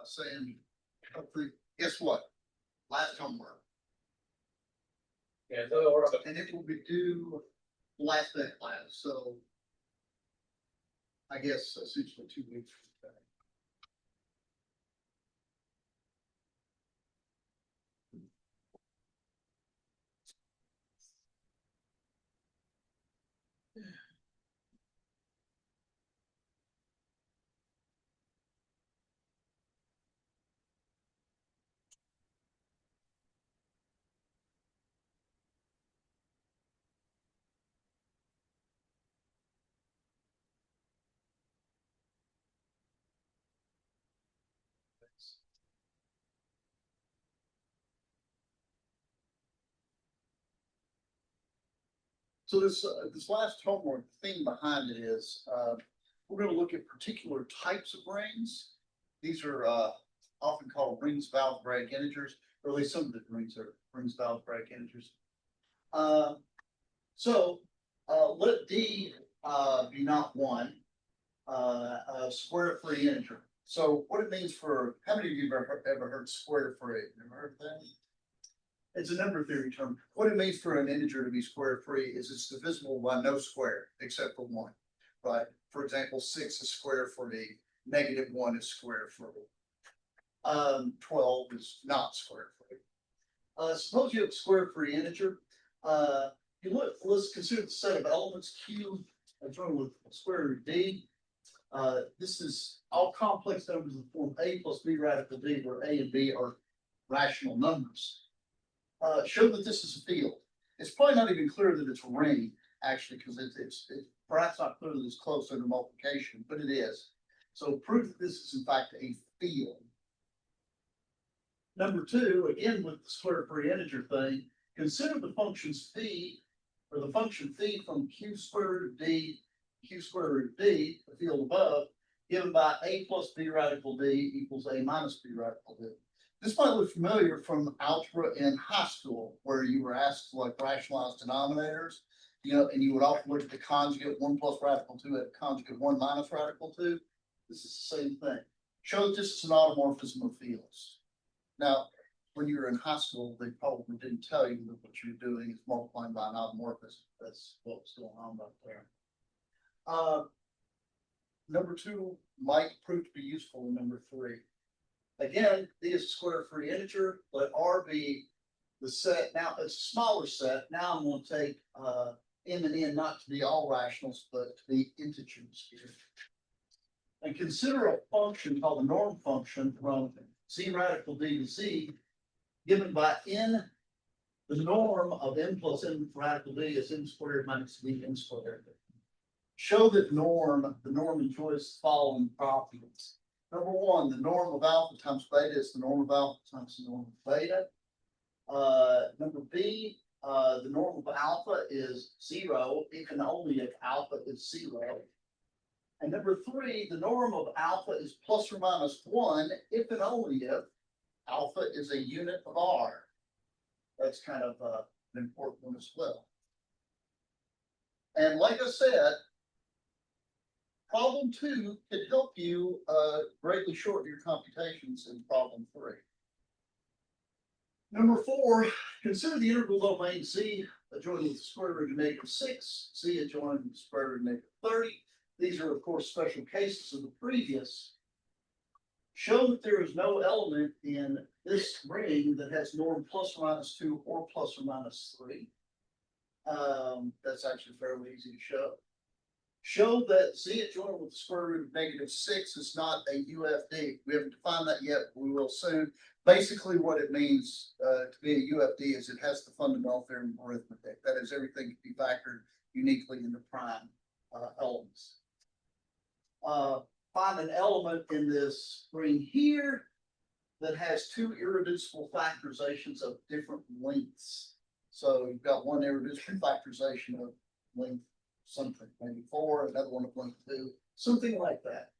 saying, guess what? Last homework. Yeah, and it will be due last day of class. So I guess essentially 2 weeks from today. So this last homework thing behind it is we're going to look at particular types of rings. These are often called rings of algebraic integers, or at least some of the rings are rings of algebraic integers. Let D be not one, a square-free integer. So what it means for, how many of you have ever heard square-free? Ever heard that? It's a number theory term. What it means for an integer to be square-free is it's divisible by no square except for one, right? For example, 6 is square-free, -1 is square-free. 12 is not square-free. Suppose you have a square-free integer. Let's consider the set of elements Q joined with square root D. This is all complex numbers in the form A plus B radical D, where A and B are rational numbers. Show that this is a field. It's probably not even clear that it's a ring, actually, because it's perhaps not clear that it's close under multiplication, but it is. So prove that this is in fact a field. Number 2, again with the square-free integer thing, consider the functions phi, or the function phi from q square root d, the field above, given by a plus b radical d equals a minus b radical d. This might look familiar from algebra in high school, where you were asked to like rationalize denominators, and you would often look at the conjugate 1 plus radical 2 at conjugate 1 minus radical 2. This is the same thing. Show that this is an automorphism of fields. Now, when you were in high school, they probably didn't tell you that what you're doing is multiplying by an automorphism. That's what was going on back there. Number 2 might prove to be useful in number 3. Again, D is a square-free integer. Let R be the set. Now it's a smaller set. Now I'm going to take M and N not to be all rationals, but to be integers here. And consider a function called the norm function from z radical d to z, given by n. The norm of n plus n radical d is n squared minus b n squared. Show that the norm enjoys the following properties. Number 1, the norm of alpha times beta is the norm of alpha times the norm of beta. Number B, the norm of alpha is 0 if and only if alpha is 0. And number 3, the norm of alpha is plus or minus 1 if and only if alpha is a unit of R. That's kind of an important one as well. And like I said, problem 2 could help you greatly shorten your computations in problem 3. Number 4, consider the integral domain Z adjoined with the square root of -6, Z adjoined with the square root of -30. These are, of course, special cases of the previous. Show that there is no element in this ring that has norm plus or minus 2 or plus or minus 3. That's actually fairly easy to show. Show that Z adjoined with the square root of -6 is not a UFD. We haven't defined that yet, but we will soon. Basically, what it means to be a UFD is it has the fundamental theorem of arithmetic. That is, everything can be factored uniquely into prime elements. Find an element in this ring here that has 2 irreducible factorizations of different lengths. So you've got one irreducible factorization of length something, maybe 4, another one of length 2, something like that.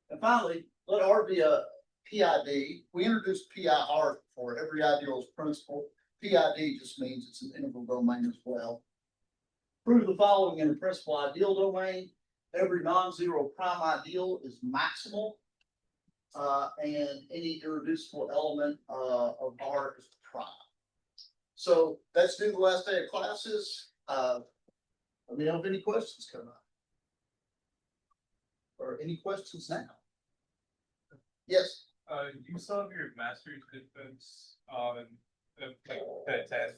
And finally, let R be a PID. We introduced PIR for every ideal is principal. PID just means it's an integral domain as well. Prove the following in a principal ideal domain. Every non-zero prime ideal is maximal. and any irreducible element of R is prime. So that's due the last day of classes. Let me know if any questions come up. Or any questions now? Yes. You saw your master's defense on the test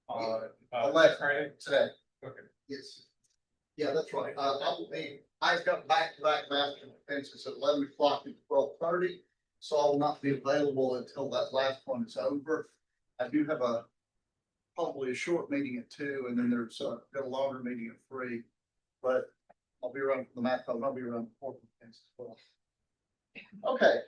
on Friday today. Okay. Yes. Yeah, that's right. I've got back-to-back master defenses at 11 o'clock and 12:30, so I will not be available until that last one is over. I do have probably a short meeting at 2, and then there's got a longer meeting at 3, but I'll be around for the math club. I'll be around for defense as well. Okay.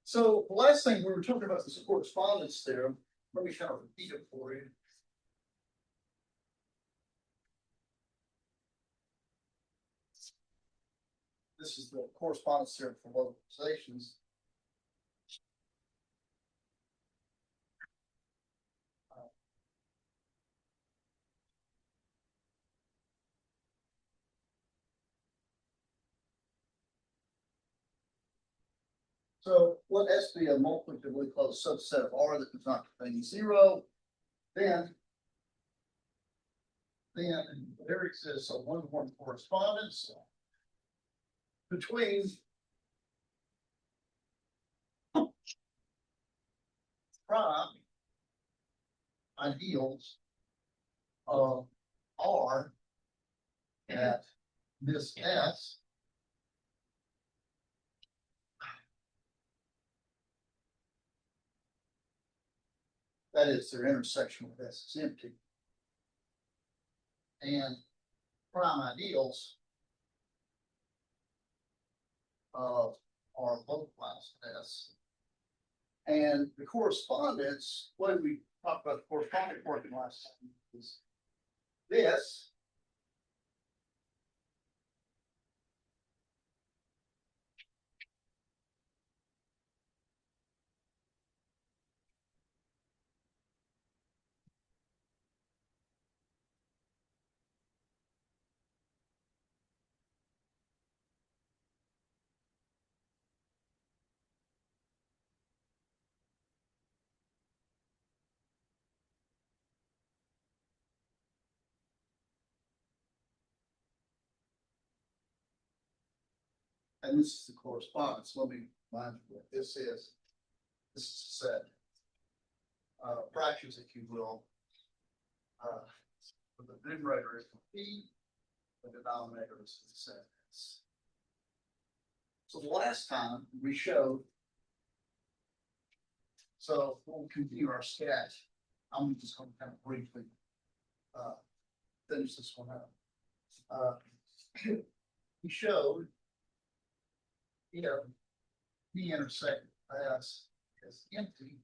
So the last thing we were talking about is the correspondence theorem. Let me kind of repeat it for you. This is the correspondence theorem for localizations. So let S be a multiplicatively closed subset of R that does not contain 0. Then there exists a one-to-one correspondence between prime ideals of R at this S that is their intersection with S is empty, and prime ideals of R localized S. And the correspondence, what we talked about the correspondence working last time is this. And this is the correspondence. Let me remind you what this is. This is a set. Fractions, if you will. The numerator is P, the denominator is the set S. So the last time we showed, so we'll continue our sketch. I'm just going to kind of briefly finish this one up. We showed, P intersect S is empty,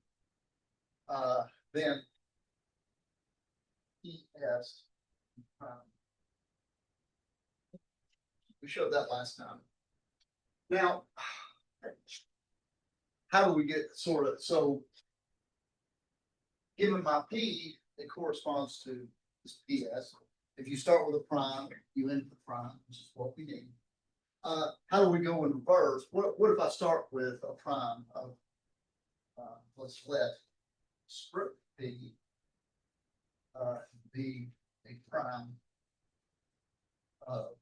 then ES prime. We showed that last time. Now, how do we get sort of, so given my P, it corresponds to this PS. If you start with a prime, you end with a prime, which is what we need. How do we go in reverse? What if I start with a prime of, let's let script P be a prime of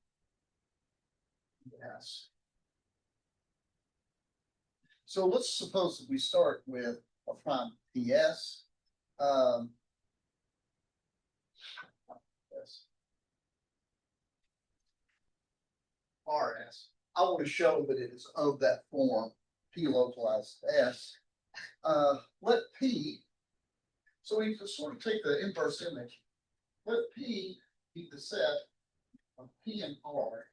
S. So let's suppose that we start with a prime PS. RS. I want to show that it is of that form, P localized S. Let P, so we can sort of take the inverse image. Let P be the set of P and R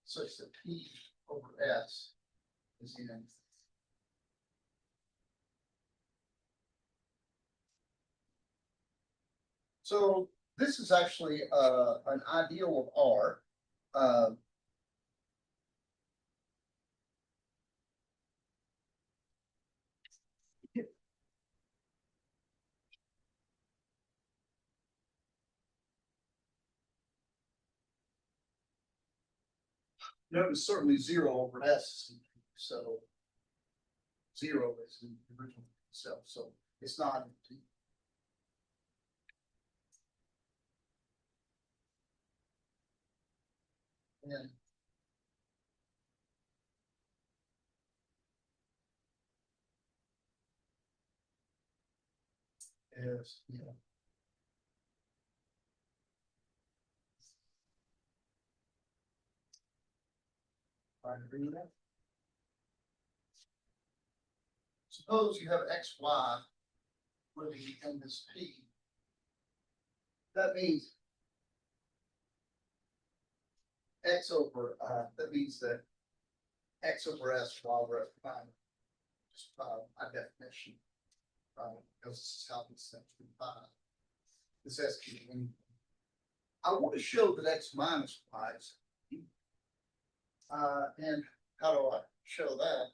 such that P over S is in. So this is actually an ideal of R. Notice certainly 0 over S, so 0 is the original itself, so it's not empty. And is, trying to agree with that. Suppose you have X, Y living in this P. That means X over, that means that X over S, Y over S prime, just by definition, because this is how this thing's defined. This S can be anything. I want to show that X minus Y is, and how do I show that?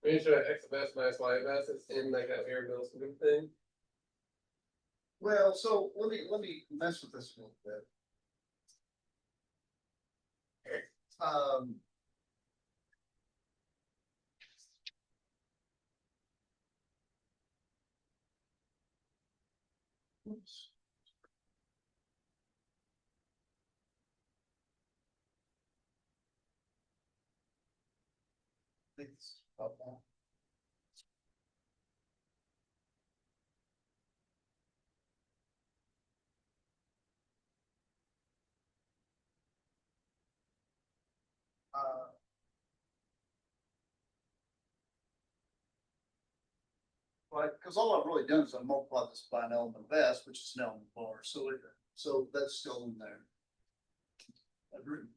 Are you sure X of S minus Y of S is in like that variable sort thing? Well, so let me mess with this a little bit. Oops. It's about that. But because all I've really done is I multiply this by an element of S, which is an element of R, so that's still in there. Agreed.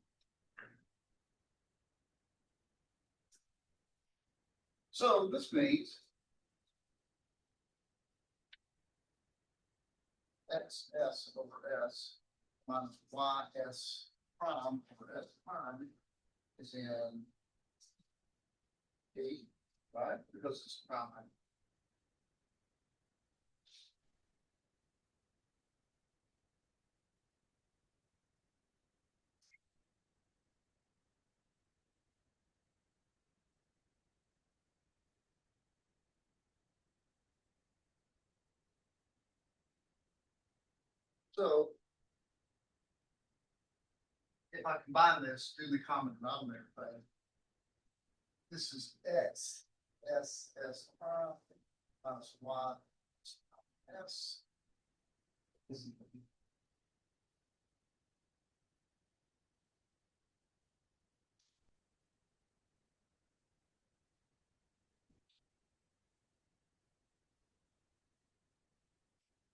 So this means X S over S minus Y S prime over S prime is in P, right? Because it's prime. So if I combine this, do the common denominator thing, this is X S S prime minus Y S.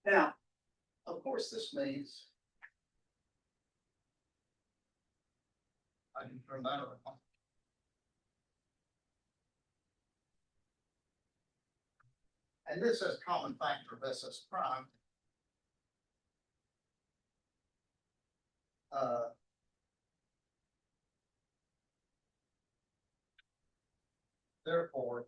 Now, of course, this means I can turn that around. And this is common factor of SS prime. Therefore,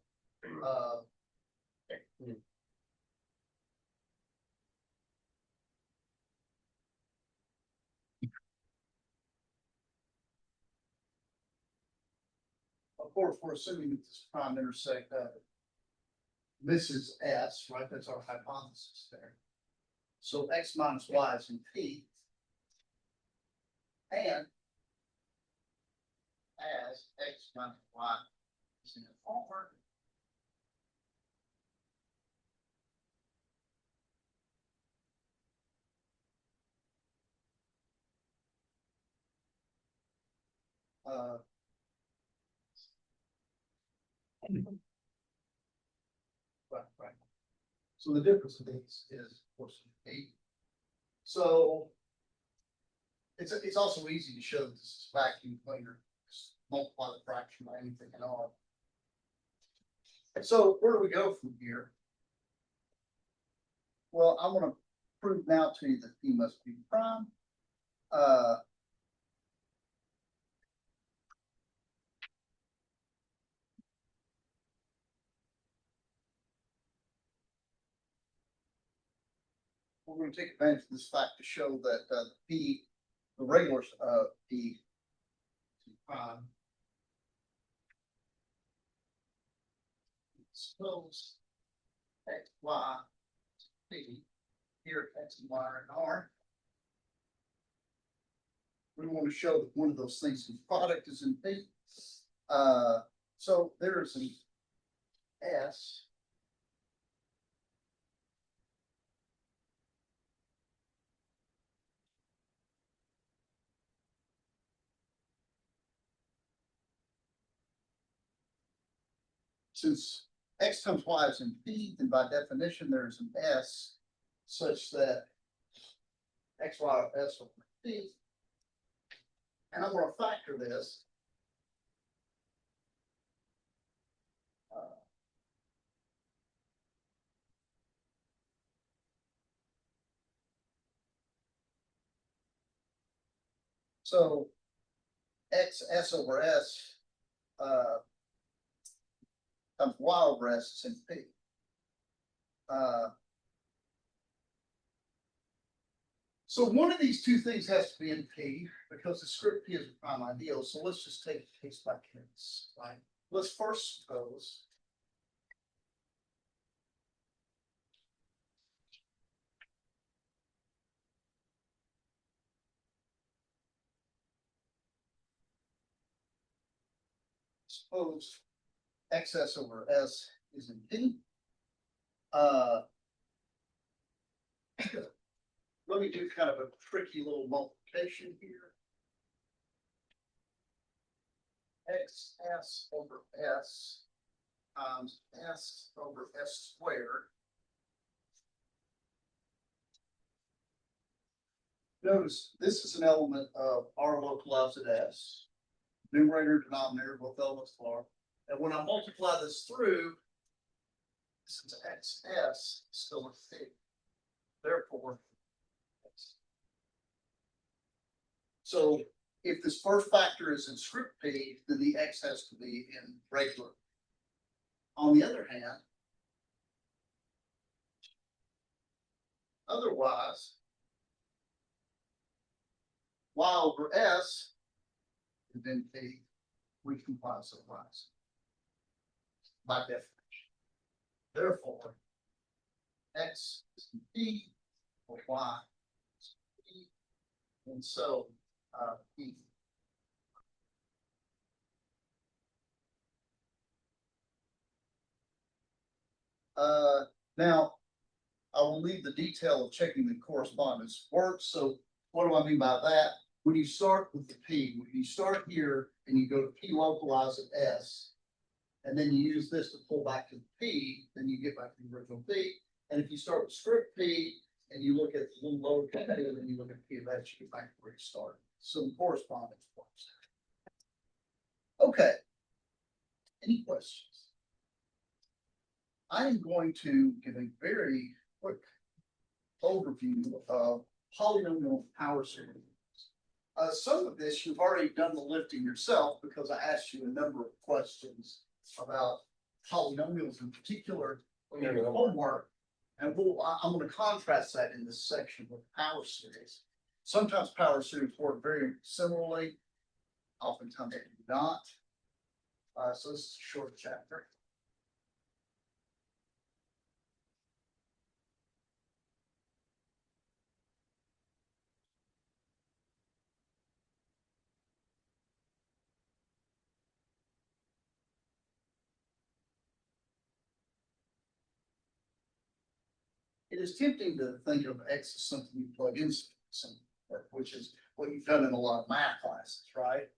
of course, we're assuming that this prime intersect, this is S, right? That's our hypothesis there. So X minus Y is in P. And as X minus Y is in R, right. So the difference of these is, of course, 8. So it's also easy to show that this is vacuum cleaner. Just multiply the fraction by anything in R. So where do we go from here? Well, I'm going to prove now to you that P must be prime. We're going to take advantage of this fact to show that P the regular, P to prime. Suppose X, Y, P, here X and Y are in R. We want to show that one of those things, the product is in P. So there's an S. Since X times Y is in P, then by definition, there's an S such that X, Y, or S over P. And I'm going to factor this. So X, S over S, times Y over S is in P. So one of these two things has to be in P because the script P is a prime ideal. So let's just take it case by case, right? Let's first suppose XS over S is in P. Let me do kind of a tricky little multiplication here. XS over S times S over S squared. Notice this is an element of R localized at S. Numerator, denominator, both elements are. And when I multiply this through, since XS is still a P, therefore, so if this first factor is in script P, then the X has to be in regular. On the other hand, otherwise, Y over S is in P, we comply otherwise by definition. Therefore, X is in P or Y is in P, and so P. Now, I will leave the detail of checking the correspondence works. So what do I mean by that? When you start with the P, when you start here and you go to P localize at S, and then you use this to pull back to the P, then you get back to the original P. And if you start with script P and you look at the little lower P, and then you look at P of S, you get back to where you started. So the correspondence works. Okay. Any questions? I am going to give a very quick overview of polynomial power series. Some of this you've already done the lifting yourself because I asked you a number of questions about polynomials in particular in your homework. And I'm going to contrast that in this section with power series. Sometimes power series work very similarly, oftentimes they do not. So this is a short chapter. It is tempting to think of X as something you plug in, which is what you've done in a lot of math classes, right?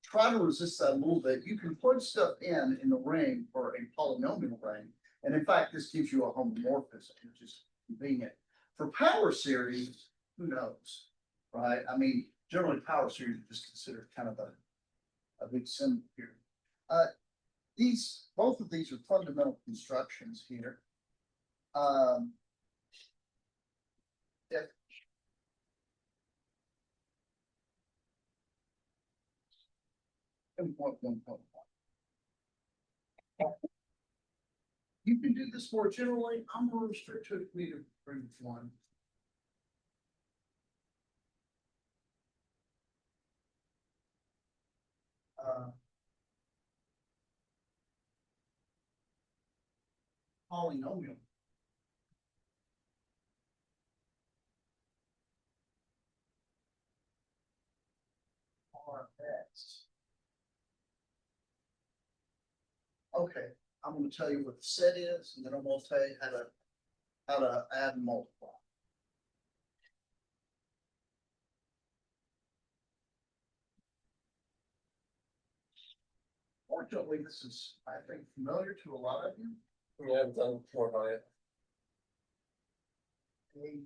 Try to resist that a little bit. You can put stuff in the ring for a polynomial ring. And in fact, this gives you a homomorphism, which is convenient. For power series, who knows, right? I mean, generally power series is just considered kind of a big symbol here. Both of these are fundamental constructions here. If you can do this more generally. I'm going to restrict to a meter one. Polynomial. RX. Okay, I'm gonna tell you what the set is, and then I'm gonna tell you how to add and multiply. Fortunately, this is, I think, familiar to a lot of you. Yeah, I've done more by it. A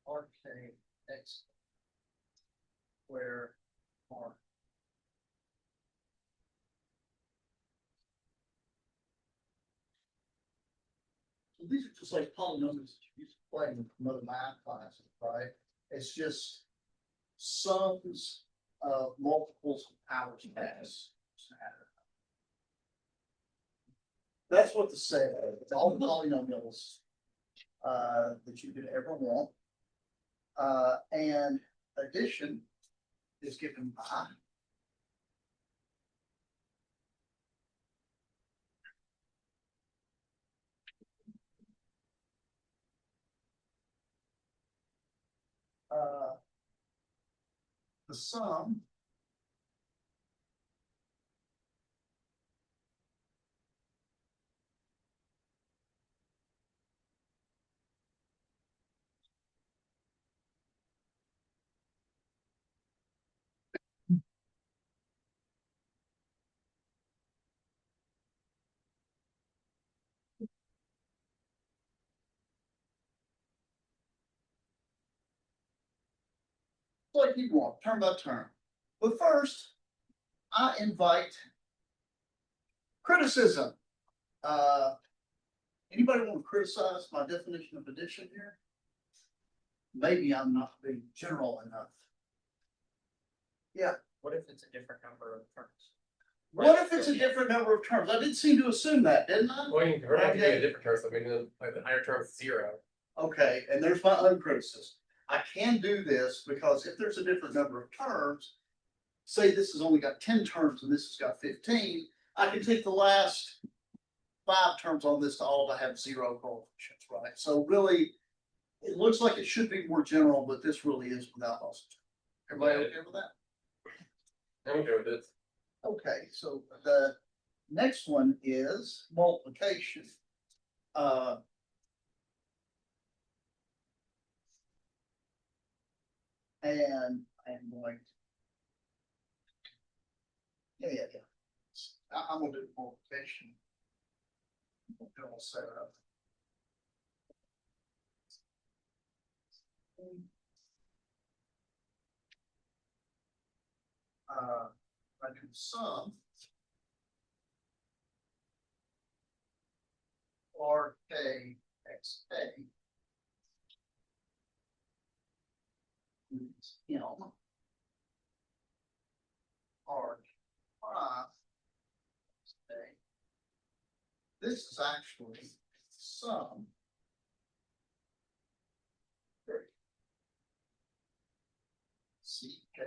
RKX where R. So these are just like polynomials that you used to play in another math classes, right? It's just sums of multiples of powers pass. That's what the set is. It's all the polynomials that you could ever want. And addition is given by the sum like you want, term by term. But first, I invite criticism. Anybody want to criticize my definition of addition here? Maybe I'm not being general enough. Yeah. What if it's a different number of terms? What if it's a different number of terms? I did seem to assume that, didn't I? Well, you can convert it to a different term, so maybe like the higher term is 0. Okay, and there's my uncriticism. I can do this because if there's a different number of terms, say this has only got 10 terms and this has got 15, I can take the last 5 terms on this to all to have 0 coefficients, right? So really, it looks like it should be more general, but this really is without loss. Everybody okay with that? I'm okay with it. Okay, so the next one is multiplication. And I'm going to, yeah. I'm gonna do multiplication. I'll set it up. I do sum RKXA is M R prime. This is actually sum CK.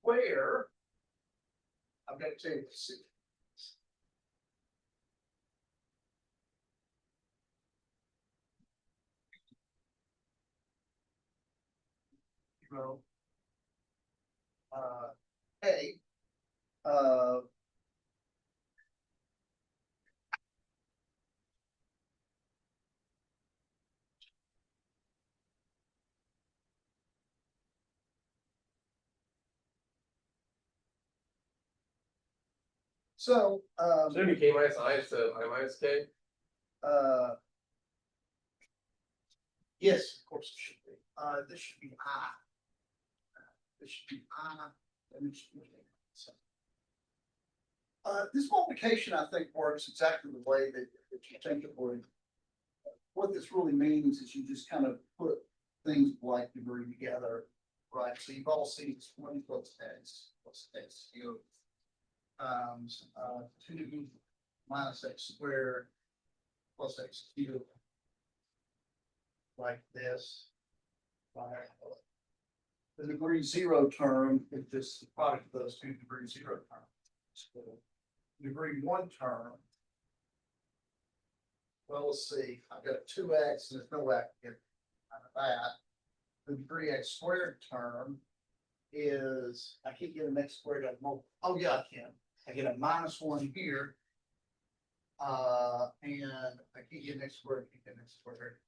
Where I'm going to tell you the secret. Hey, so, Should it be K minus I instead of I minus K? yes, of course it should be. This should be I. This should be I, and this should be A. So, this multiplication, I think, works exactly the way that you think it would. What this really means is you just kind of put things like degree together, right? So you've all seen 20 plus x cubed. 2 minus x squared plus x cubed like this. Right. The degree zero term is just the product of those two degree zero terms. So, degree one term. Well, let's see, I've got two x and there's no way I can get out of that. The degree x squared term is, I can't get an x squared out of multiple. Oh, yeah, I can. I get a minus one here. And I can't get an x squared, I can't get an x squared.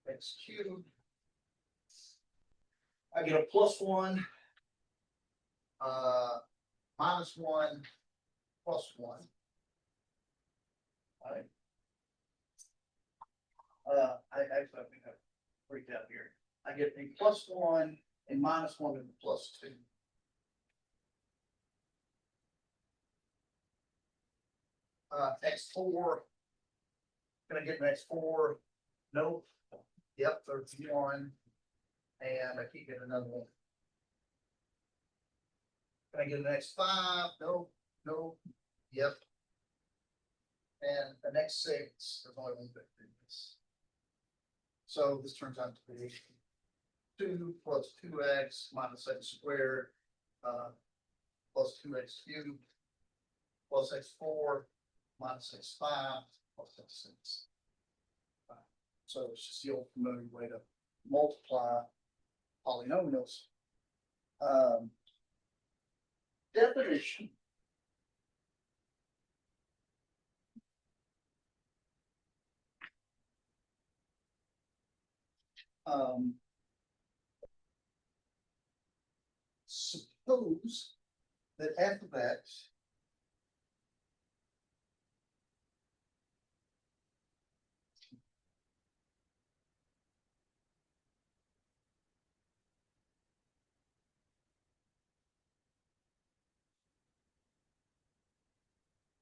X cubed. I get a plus one, minus one, plus one. All right. I actually, I think I freaked out here. I get a plus one, a minus one, and a plus two. X4. Can I get an X4? Nope. Yep, 31. And I can't get another one. Can I get an X5? No, no. Yep. And the next 6, there's only one that did this. So this turns out to be 2 plus 2x minus x squared plus 2x cubed plus x4 minus x5 plus x6. So it's just the old familiar way to multiply polynomials. Definition. Suppose that f of x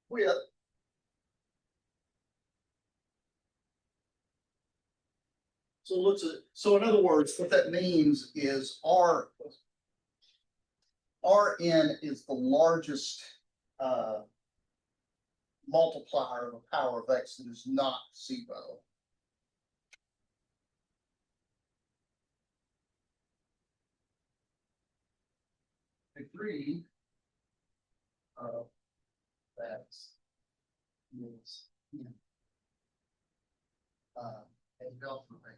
with so in other words, what that means is Rn is the largest multiplier of a power of x that is not zero. Degree of x is a delta ring.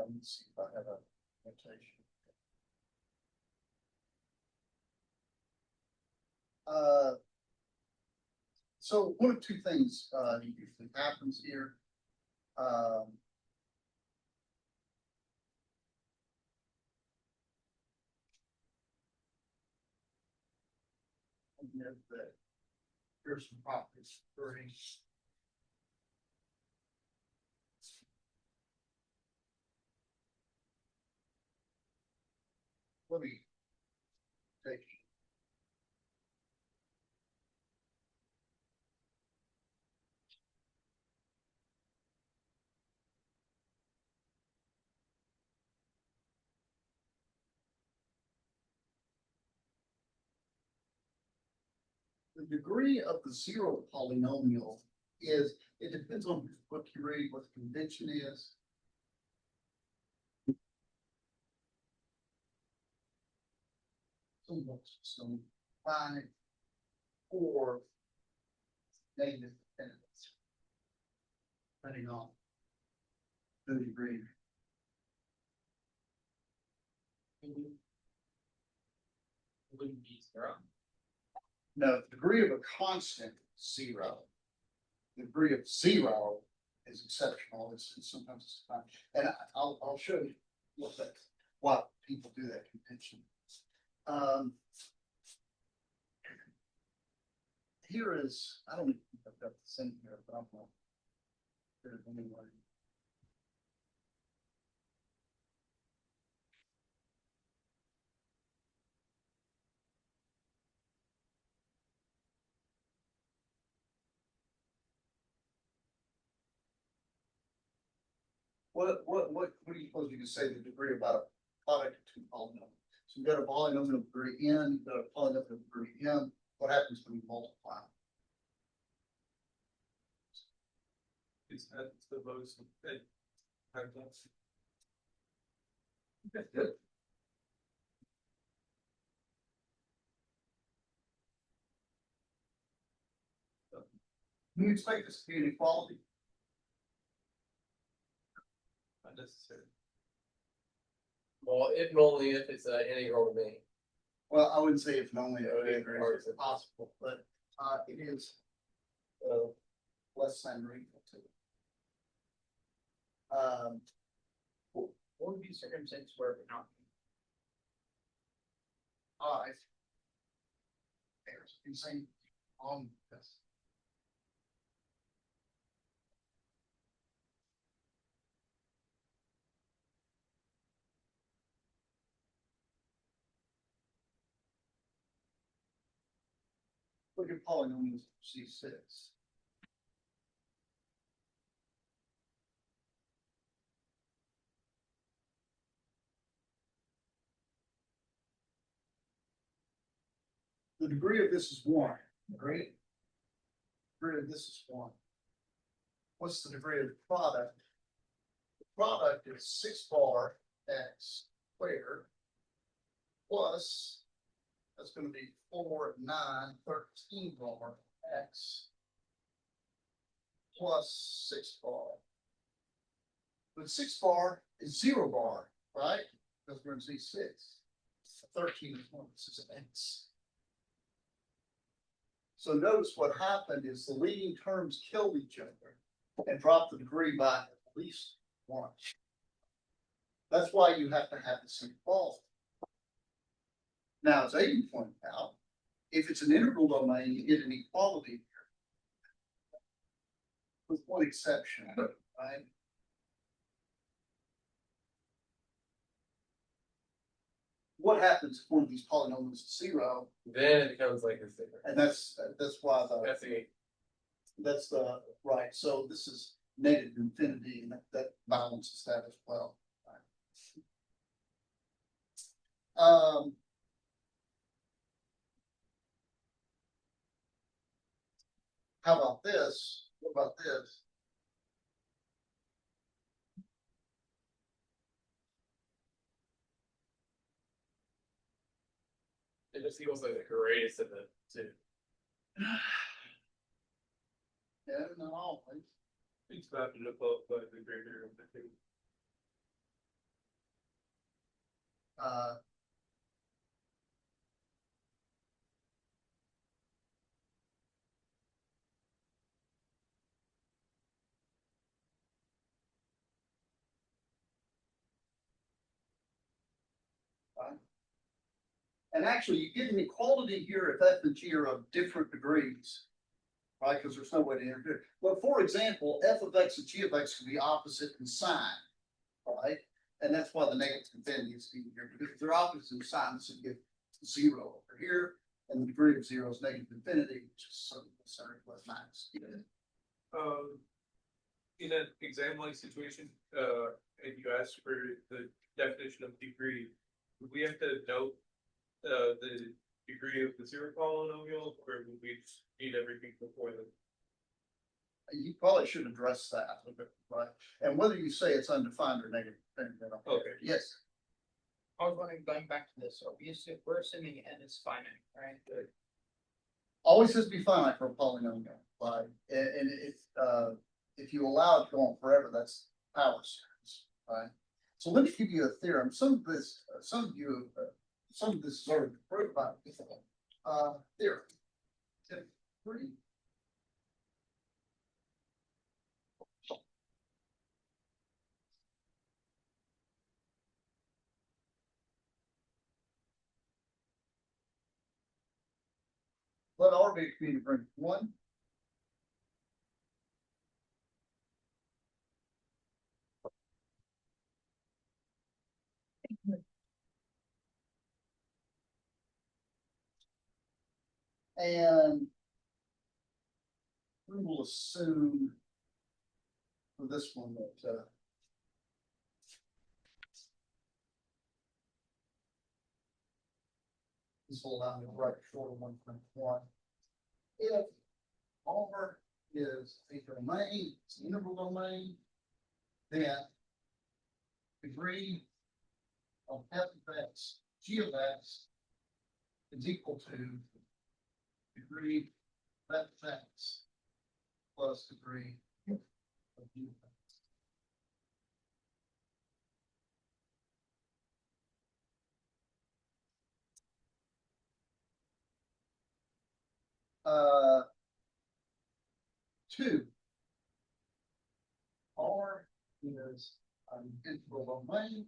Let's see if I have a notation. So one of two things usually happens here. That here's some properties for let me take the degree of the zero polynomial is, it depends on which book you read, what the convention is. So 5 or negative dependence, depending on who you read. Wouldn't be zero. No, the degree of a constant is 0. The degree of 0 is exceptional. It's sometimes it's fine. And I'll show you what people do that convention. Here is, I don't even think I've got the same here, but I'm going to do it anyway. what do you suppose you can say the degree about a product of two polynomials? So you've got a polynomial degree n, you've got a polynomial degree m, what happens when you multiply? Is that the most, times that? That's good. Do you expect this to be an equality? Not necessarily. Well, if and only if it's an integral to me. Well, I wouldn't say if and only Okay, if it's possible, but it is less than or equal to. What would be circumstances where it would not? I. There's insane on this. Look at polynomials C6. The degree of this is one, right? The degree of this is one. What's the degree of the product? The product is 6 bar x squared plus, that's going to be 4, 9, 13 bar x plus 6 bar. But 6 bar is 0 bar, right? Because we're in Z6. 13 is 1, this is an x. So notice what happened is the leading terms killed each other and dropped the degree by at least 1. That's why you have to have this equality. Now, as Aiden pointed out, if it's an integral domain, you get an equality here. With one exception, right? What happens if one of these polynomials is 0? Then it becomes like this thing. And that's why That's the right. So this is negative infinity, and that balances that as well. How about this? What about this? It just equals like the greatest of the two. Yeah, not always. It's about to above by the greater of the two. And actually, you get an equality here if f and g are of different degrees, right? Because there's no way to interfere. But for example, f of x and g of x can be opposite in sign, right? And that's why the negative infinity is here, because if they're opposite in sign, this would give 0 over here, and the degree of 0 is negative infinity, which is sorry, plus minus. In an exam-like situation, and you ask for the definition of degree, would we have to note the degree of the 0 polynomial, or would we just need everything before them? You probably should address that a little bit, right? And whether you say it's undefined or negative infinity. Okay. Yes. I was wondering, going back to this, so we're assuming n is finite, right? Always has to be finite for a polynomial, right? And if you allow it to go on forever, that's power series, right? So let me give you a theorem. Some of this is already proved by theorem. Tip 3. Let R be a community ring 1. And we will assume for this one that This will allow me to write short of 1.1. If R is a domain, it's an integral domain, then degree of f of x, g of x is equal to degree of f of x plus degree of g of x. Two. R is an integral domain.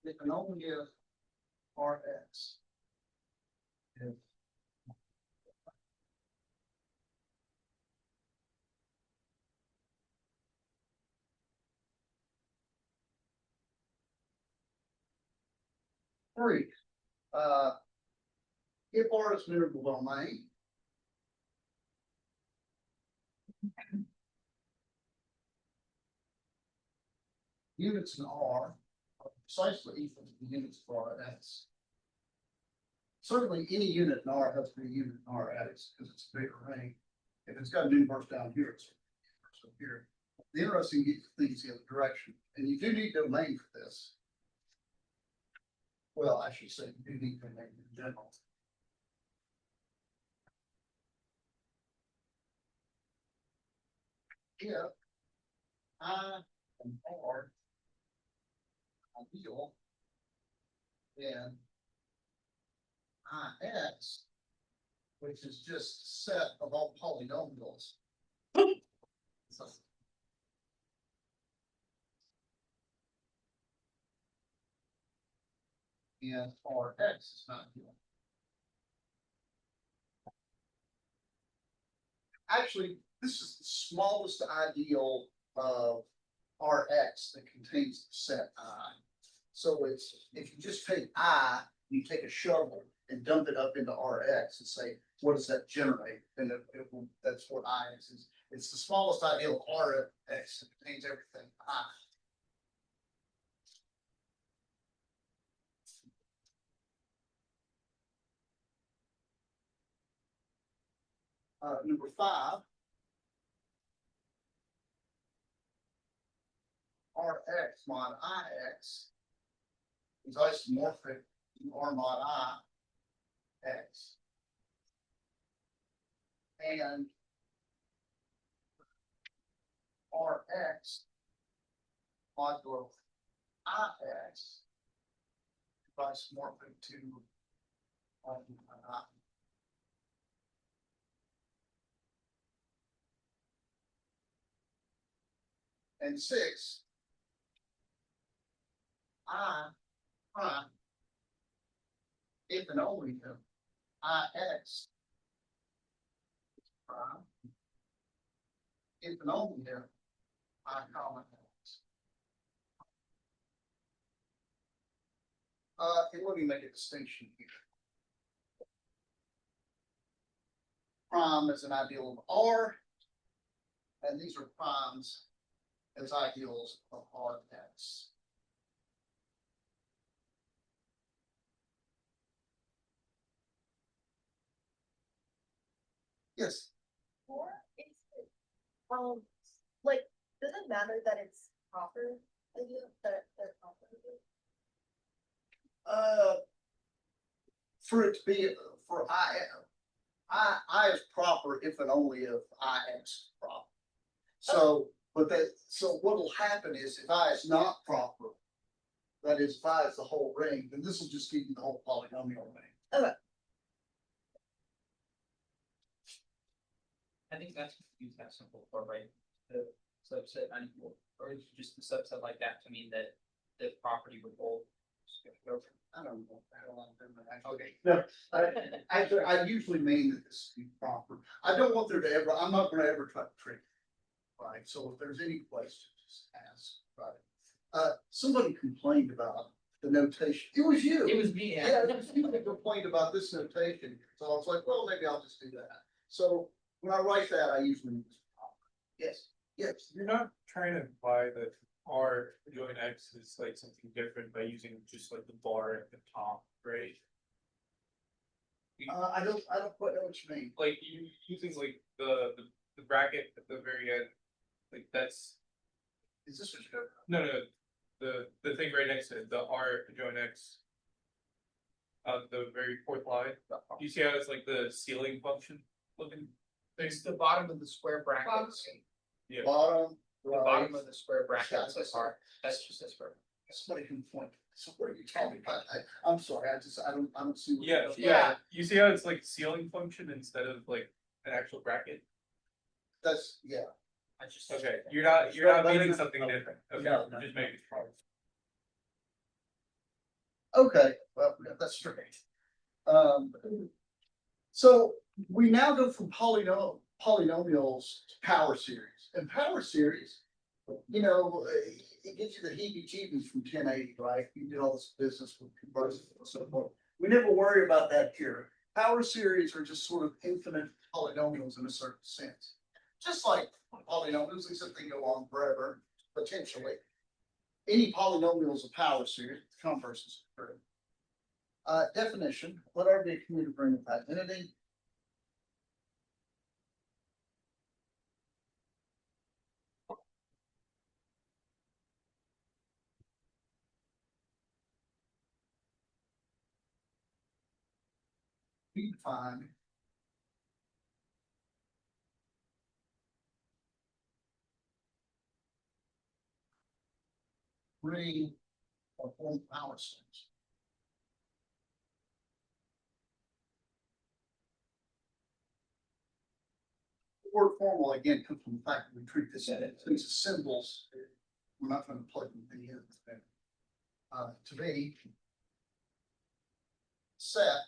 It can only give Rx. If three, if R is an integral domain, units in R are precisely equal to the units of Rx. Certainly, any unit in R has to be a unit in Rx because it's a bigger ring. If it's got an inverse down here, it's inverse up here. The interesting thing is the other direction, and you do need domain for this. Well, I should say you do need domain in general. If I and R ideal, then Ix, which is just a set of all polynomials. And Rx is not given. Actually, this is the smallest ideal of Rx that contains the set I. So it's, if you just take I, you take a shovel and dump it up into Rx and say, what does that generate? And it will, that's what Ix is. It's the smallest ideal of Rx that contains everything I. Number 5. Rx mod Ix is isomorphic to R mod I X. And Rx modulo Ix is isomorphic to R mod I. And 6, I prime, if and only if Ix prime, if and only if I comma X. And let me make a distinction here. Prime is an ideal of R, and these are primes as ideals of Rx. Yes. Or is it, like, does it matter that it's proper, that they're proper? For it to be, for I is proper if and only if Ix is proper. So, but that, so what will happen is if I is not proper, that is, if I is the whole ring, then this will just give you the whole polynomial ring. Okay. I think that's use that simple for, right? The subset unequal, or is it just the subset like that to mean that the property would hold? I don't know. Okay. No, I usually mean that this be proper. I don't want there to ever, I'm not gonna ever try to trick you, right? So if there's any question, just ask, right? Somebody complained about the notation. It was you. It was me, Yeah, you complained about this notation. So I was like, well, maybe I'll just do that. So when I write that, I usually use proper. Yes, yes. You're not trying to imply that R join X is like something different by using just like the bar at the top, right? I don't quite know what you mean. Like you using like the bracket at the very end, like that's, Is this what you're? no, the thing right next to it, the R join X. The very fourth line, you see how it's like the ceiling function looking? There's the bottom of the square brackets. Yeah. Bottom, The right. bottom of the square brackets That's is hard. That's just this word. Somebody can point. So what are you talking about? I'm sorry, I don't see. what Yeah, you're- yeah, you see how it's like ceiling function instead of like an actual bracket? That's, yeah. I just. Okay, you're not Better meaning than- something okay. different, okay, No, no, just no. making sure. Okay, well, yeah, that's straight. So we now go from polynomials to power series. And power series, you know, it gives you the heebie-jeebies from 1080, right? You did all this business with conversions and so forth. We never worry about that here. Power series are just sort of infinite polynomials in a certain sense. Just like polynomials, except they go on forever, potentially. Any polynomial is a power series, the converse is true. Definition, let R be a commutative ring with identity. We define ring of one power series. The word formal again comes from the fact that we treat this things as symbols. We're not going to plug them in. To be set.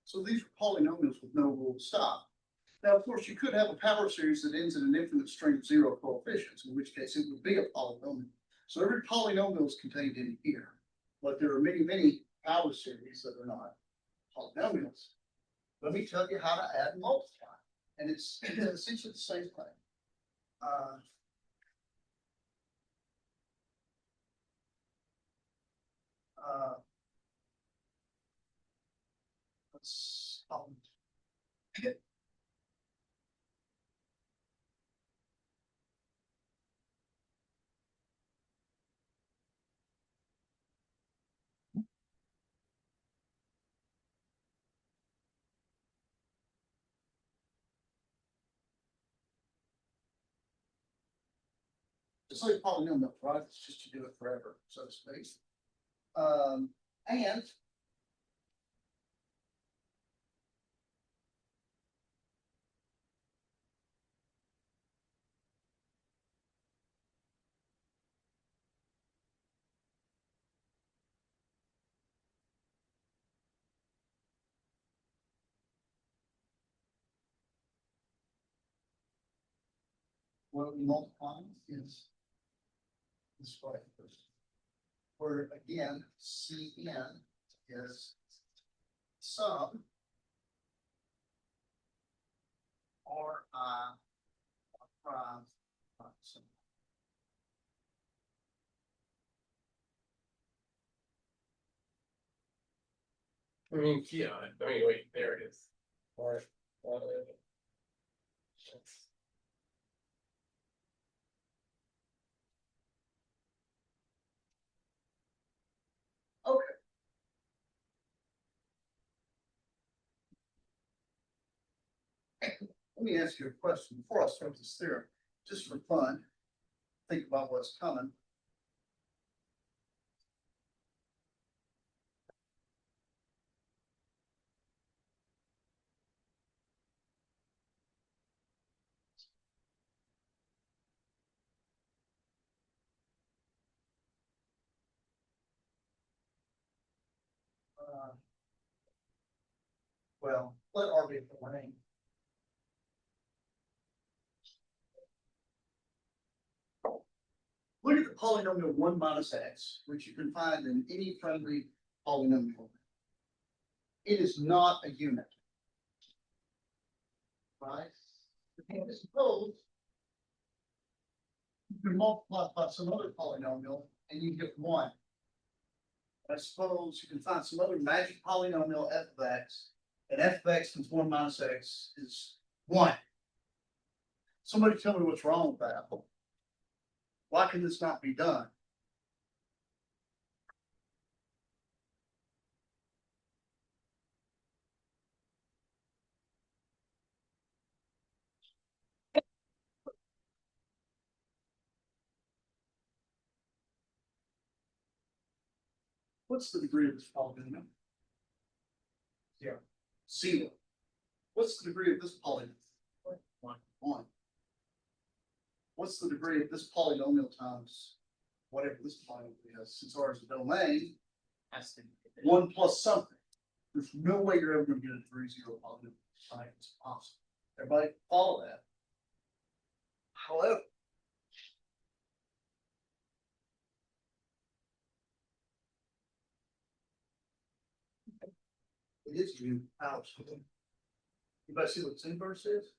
So these are polynomials with no rule to stop. Now, of course, you could have a power series that ends in an infinite string of zero coefficients, in which case it would be a polynomial. So every polynomial is contained in here, but there are many power series that are not polynomials. Let me tell you how to add and multiply, and it's essentially the same thing. Let's just like polynomial, right? It's just to do it forever, so to speak. And what we multiply is this way. Where again, Cn is sum Ri prime. I mean, key on it. I mean, wait, there it is. Or, Okay. Let me ask you a question before I start this theorem, just for fun. Think about what's coming. Well, let R be the ring. polynomial one minus x, which you can find in any friendly polynomial. It is not a unit. Right? And suppose you can multiply by some other polynomial and you get one. I suppose you can find some other magic polynomial f of x, and f of x times one minus x is one. Somebody tell me what's wrong with that. Why can this not be done? What's the degree of this polynomial? Zero. Zero. What's the degree of this polynomial? One. One. What's the degree of this polynomial times whatever this polynomial is? Since R is a domain, Has to be. one plus something. There's no way you're ever going to get a degree zero polynomial. Right? It's impossible. Everybody follow that. However, it is you out. Anybody see what its inverse is?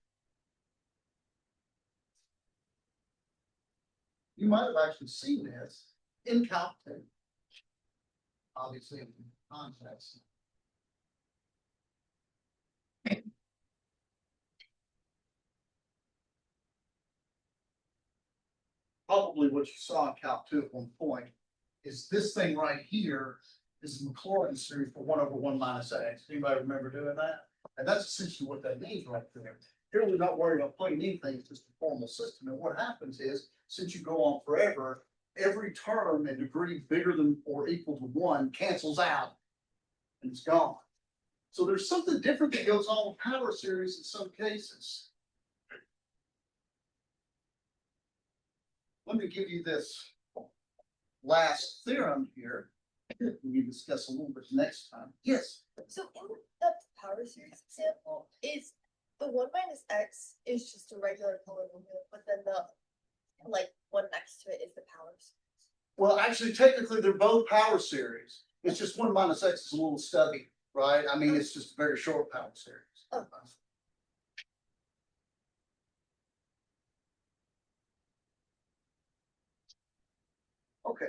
You might have actually seen this in Calc 2. Obviously, in context. Probably what you saw in Calc 2 at one point is this thing right here is the Maclaurin series for 1 over 1 minus x. Anybody remember doing that? And that's essentially what that means right there. Here we're not worried about plugging anything, it's just a formal system. And what happens is, since you go on forever, every term in degree bigger than or equal to 1 cancels out and it's gone. So there's something different that goes on with power series in some cases. Let me give you this last theorem here. We discuss a little bit next time. Yes. So in the power series example, is the one minus x is just a regular polynomial, but then the like one next to it is the power series. Well, actually, technically, they're both power series. It's just 1 minus x is a little stubby, right? I mean, it's just a very short power series. Oh. Okay.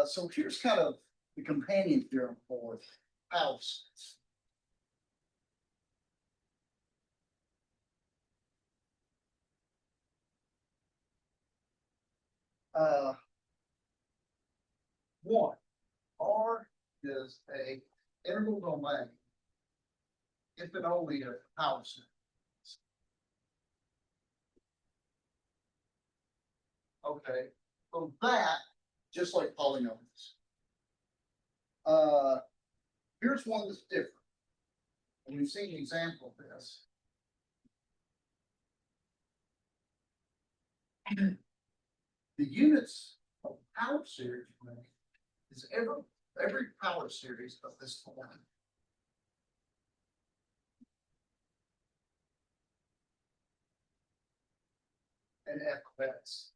So here's kind of the companion theorem for power series. One, R is a integral domain if and only a power series. Okay, so that, just like polynomials. Here's one that's different. And we've seen an example of this. The units of power series is every power series of this form. And f of x.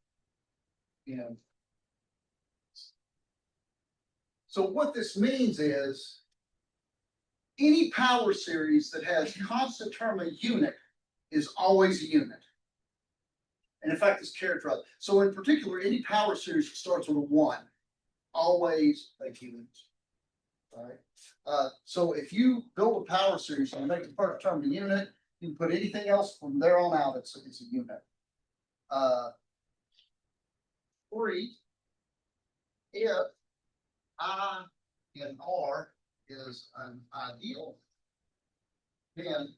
And so what this means is any power series that has constant term a unit is always a unit. And in fact, it's characterized. So in particular, any power series that starts with a 1, always a unit. Right? So if you build a power series and make the first term a unit, you can put anything else from there on out, it's a unit. 3, if I in R is an ideal, then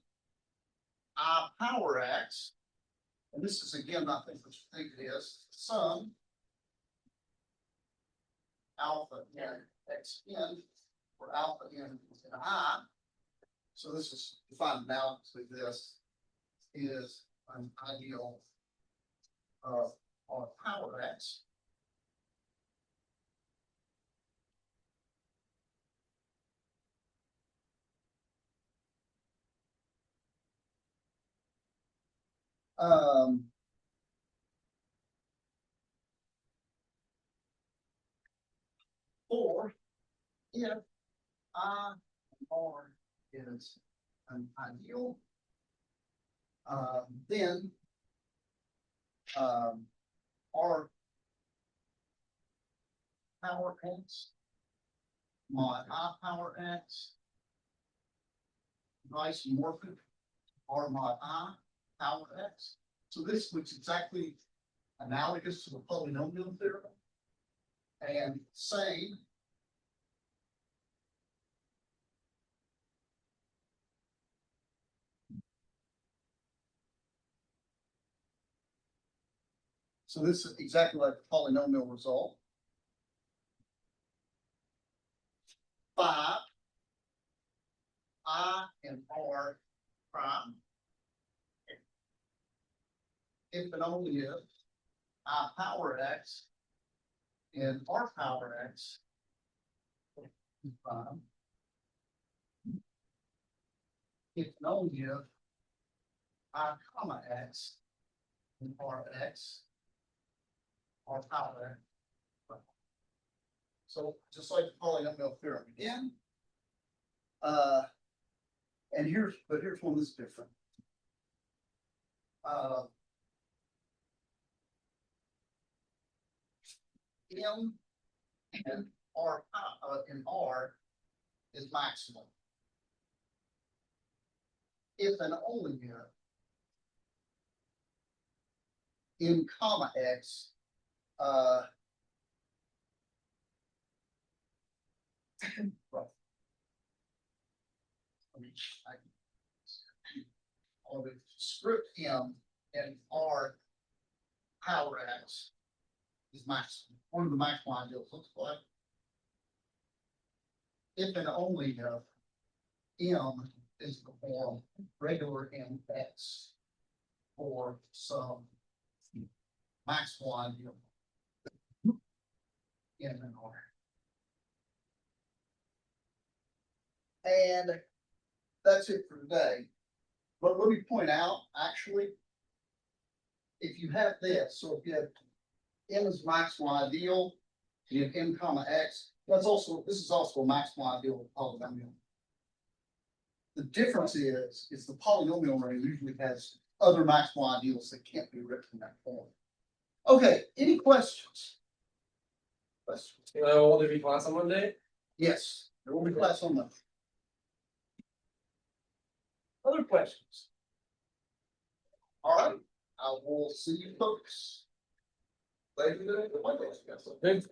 I power x, and this is again, I think what you think it is, sum alpha n x n, where alpha n is an I. So this is defined now like this is an ideal of R power x. if I R is an ideal, then R power X mod I power X isomorphic R mod I power X. So this looks exactly analogous to the polynomial theorem. And same. So this is exactly like the polynomial result. 5 I and R prime. If and only if I power X and R power X is prime. If and only if I comma X and R X R power X. So just like the polynomial theorem again. And here's one that's different. M and R is maximum. If and only if M comma X all the script M and R power X is maximum. One of the maximum ideals looks like. If and only if M is the form regular MX for some maximal ideal M and R. And that's it for today. But let me point out, actually, if you have this, so if you have M is maximal ideal, and you have M comma X, this is also a maximal ideal polynomial. The difference is the polynomial ring usually has other maximal ideals that can't be written in that form. Okay, any questions? Questions? Will there be class on Monday? Yes, there will be class on Monday. Other questions? All right, I will see you folks later today. Good.